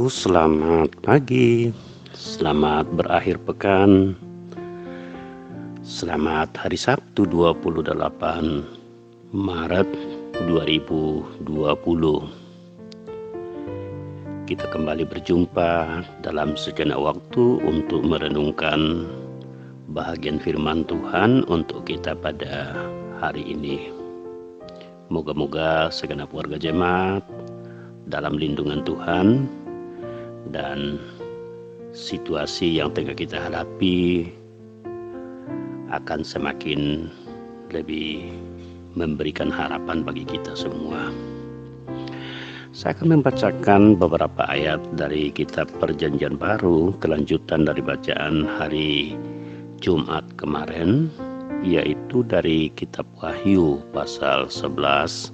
Selamat pagi, selamat berakhir pekan, selamat hari Sabtu 28 Maret 2020. Kita kembali berjumpa dalam sejenak waktu untuk merenungkan bahagian firman Tuhan untuk kita pada hari ini. Moga-moga segenap warga jemaat dalam lindungan Tuhan dan situasi yang tengah kita hadapi akan semakin lebih memberikan harapan bagi kita semua. Saya akan membacakan beberapa ayat dari kitab Perjanjian Baru, kelanjutan dari bacaan hari Jumat kemarin, yaitu dari kitab Wahyu pasal 11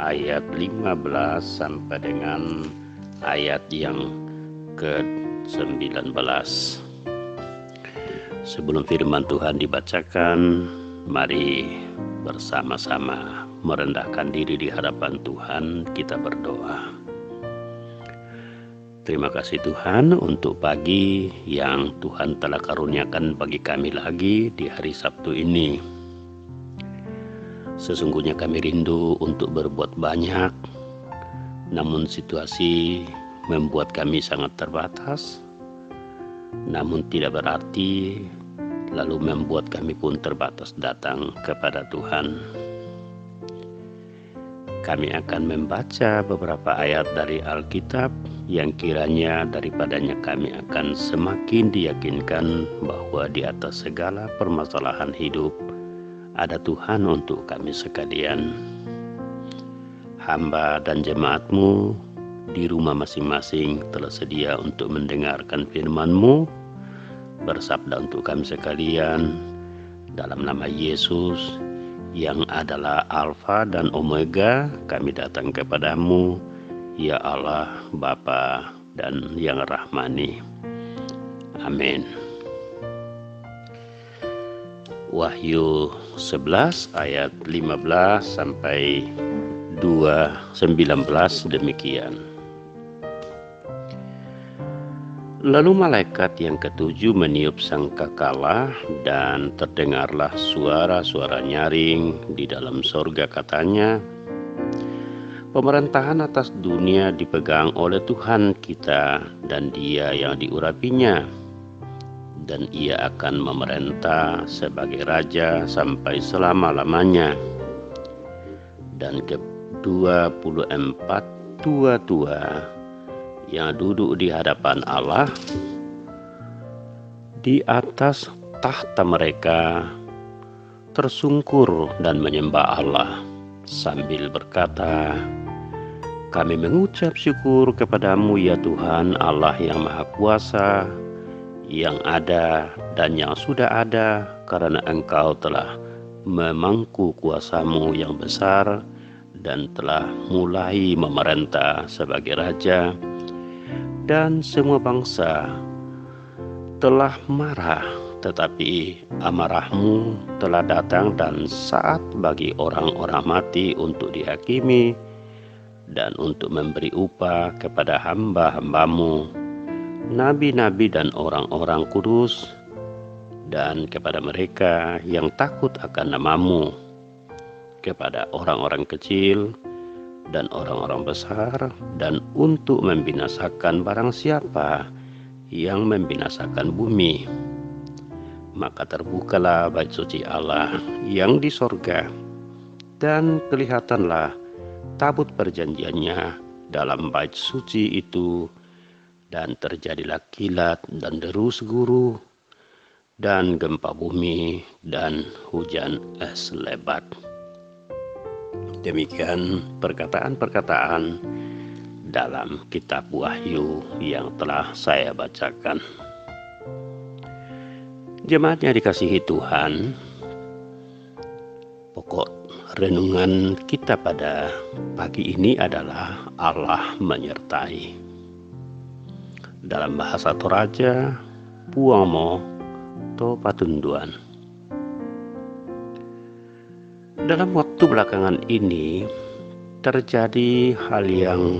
ayat 15 sampai dengan ayat yang ke-19. Sebelum firman Tuhan dibacakan, mari bersama-sama merendahkan diri di hadapan Tuhan, kita berdoa. Terima kasih Tuhan untuk pagi yang Tuhan telah karuniakan bagi kami lagi di hari Sabtu ini. Sesungguhnya kami rindu untuk berbuat banyak, namun situasi membuat kami sangat terbatas. Namun tidak berarti lalu membuat kami pun terbatas datang kepada Tuhan. Kami akan membaca beberapa ayat dari Alkitab yang kiranya daripadanya kami akan semakin diyakinkan bahwa di atas segala permasalahan hidup ada Tuhan untuk kami sekalian. Hamba dan jemaat-Mu di rumah masing-masing telah sedia untuk mendengarkan firman-Mu. Bersabda untuk kami sekalian dalam nama Yesus yang adalah Alfa dan Omega, kami datang kepadamu, ya Allah, Bapa dan yang Rahmani. Amin. Wahyu 11 ayat 15 sampai 2:19 demikian. Lalu malaikat yang ketujuh meniup sangkakala dan terdengarlah suara-suara nyaring di dalam sorga, katanya, pemerintahan atas dunia dipegang oleh Tuhan kita dan Dia yang diurapinya, dan Ia akan memerintah sebagai Raja sampai selama-lamanya. Dan ke-24 tua-tua yang duduk di hadapan Allah di atas tahta mereka tersungkur dan menyembah Allah sambil berkata, kami mengucap syukur kepadamu ya Tuhan Allah yang Maha Kuasa, yang ada dan yang sudah ada, karena Engkau telah memangku kuasa-Mu yang besar dan telah mulai memerintah sebagai Raja, dan semua bangsa telah marah, tetapi amarah-Mu telah datang dan saat bagi orang-orang mati untuk dihakimi dan untuk memberi upah kepada hamba-hamba-Mu, nabi-nabi dan orang-orang kudus, dan kepada mereka yang takut akan nama-Mu, kepada orang-orang kecil dan orang-orang besar, dan untuk membinasakan barang siapa yang membinasakan bumi. Maka terbukalah bait suci Allah yang di sorga, dan kelihatanlah tabut perjanjiannya dalam bait suci itu, dan terjadilah kilat dan deru seguru, dan gempa bumi, dan hujan es lebat. Demikian perkataan-perkataan dalam kitab Wahyu yang telah saya bacakan. Jemaat yang dikasihi Tuhan, pokok renungan kita pada pagi ini adalah Allah menyertai. Dalam bahasa Toraja, puamo to patunduan. Dalam waktu belakangan ini terjadi hal yang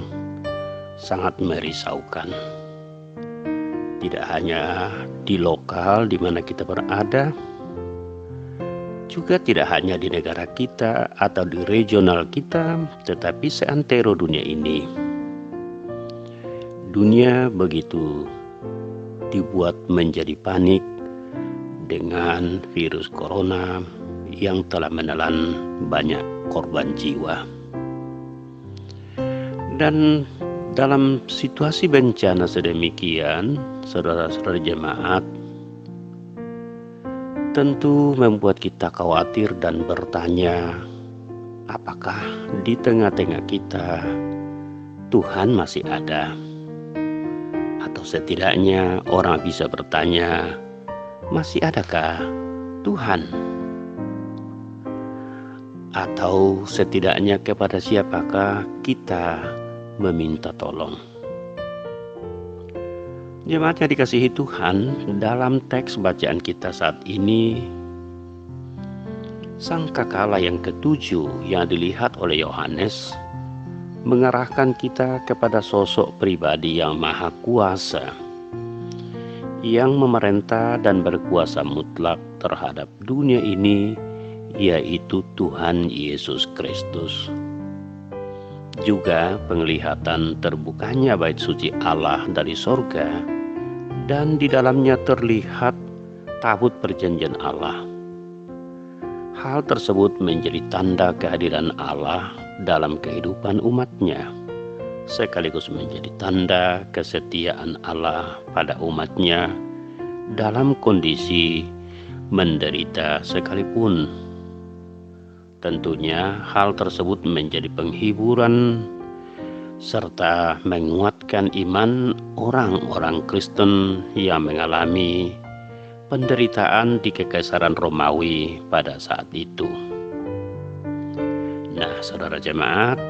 sangat merisaukan. Tidak hanya di lokal di mana kita berada, juga tidak hanya di negara kita atau di regional kita, tetapi seantero dunia ini. Dunia begitu dibuat menjadi panik dengan virus corona yang telah menelan banyak korban jiwa. Dan dalam situasi bencana sedemikian, saudara-saudara jemaat, tentu membuat kita khawatir dan bertanya, apakah di tengah-tengah kita Tuhan masih ada? Atau setidaknya orang bisa bertanya, masih adakah Tuhan? Atau setidaknya kepada siapakah kita meminta tolong? Jemaat yang dikasihi Tuhan, dalam teks bacaan kita saat ini, sangkakala yang ketujuh yang dilihat oleh Yohanes mengarahkan kita kepada sosok pribadi yang maha kuasa, yang memerintah dan berkuasa mutlak terhadap dunia ini, yaitu Tuhan Yesus Kristus. Juga penglihatan terbukanya bait suci Allah dari sorga, dan di dalamnya terlihat tabut perjanjian Allah. Hal tersebut menjadi tanda kehadiran Allah dalam kehidupan umatnya, sekaligus menjadi tanda kesetiaan Allah pada umatnya dalam kondisi menderita sekalipun. Tentunya hal tersebut menjadi penghiburan serta menguatkan iman orang-orang Kristen yang mengalami penderitaan di Kekaisaran Romawi pada saat itu. Nah, saudara jemaat,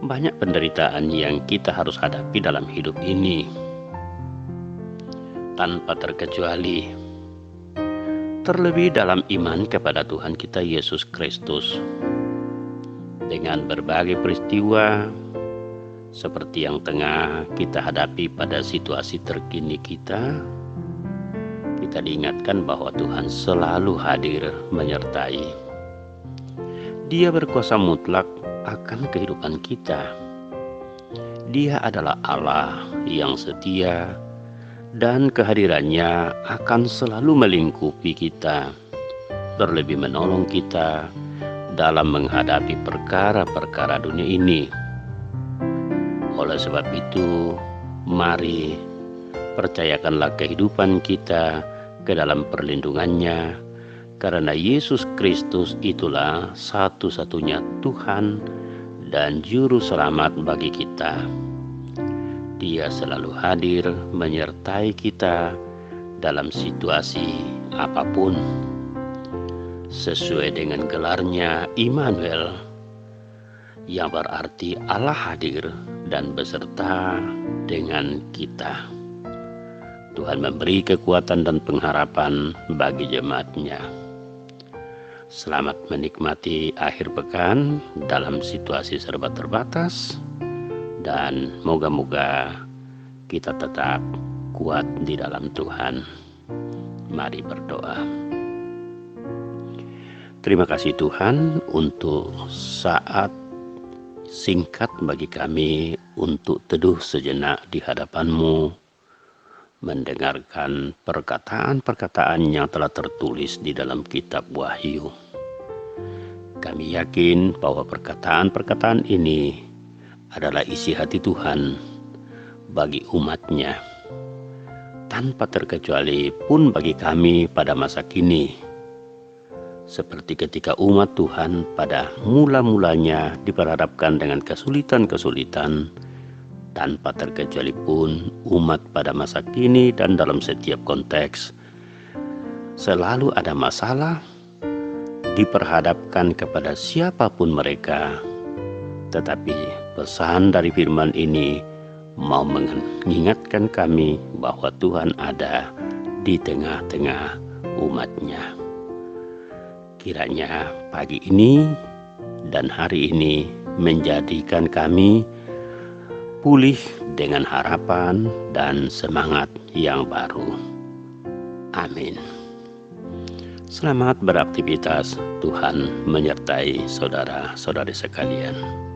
banyak penderitaan yang kita harus hadapi dalam hidup ini, tanpa terkecuali. Terlebih dalam iman kepada Tuhan kita Yesus Kristus. Dengan berbagai peristiwa seperti yang tengah kita hadapi pada situasi terkini kita diingatkan bahwa Tuhan selalu hadir menyertai. Dia berkuasa mutlak akan kehidupan kita. Dia adalah Allah yang setia, dan kehadirannya akan selalu melingkupi kita, terlebih menolong kita dalam menghadapi perkara-perkara dunia ini. Oleh sebab itu, mari percayakanlah kehidupan kita ke dalam perlindungannya, karena Yesus Kristus itulah satu-satunya Tuhan dan Juru Selamat bagi kita. Dia selalu hadir menyertai kita dalam situasi apapun. Sesuai dengan gelarnya Immanuel, yang berarti Allah hadir dan beserta dengan kita. Tuhan memberi kekuatan dan pengharapan bagi jemaat-Nya. Selamat menikmati akhir pekan dalam situasi serba terbatas. Dan moga-moga kita tetap kuat di dalam Tuhan. Mari berdoa. Terima kasih Tuhan untuk saat singkat bagi kami untuk teduh sejenak di hadapan-Mu, mendengarkan perkataan-perkataan yang telah tertulis di dalam kitab Wahyu. Kami yakin bahwa perkataan-perkataan ini adalah isi hati Tuhan bagi umat-Nya, tanpa terkecuali pun bagi kami pada masa kini, seperti ketika umat Tuhan pada mula-mulanya diperhadapkan dengan kesulitan-kesulitan, tanpa terkecuali pun umat pada masa kini dan dalam setiap konteks selalu ada masalah, diperhadapkan kepada siapapun mereka. Tetapi pesan dari firman ini mau mengingatkan kami bahwa Tuhan ada di tengah-tengah umat-Nya. Kiranya pagi ini dan hari ini menjadikan kami pulih dengan harapan dan semangat yang baru. Amin. Selamat beraktivitas. Tuhan menyertai saudara-saudari sekalian.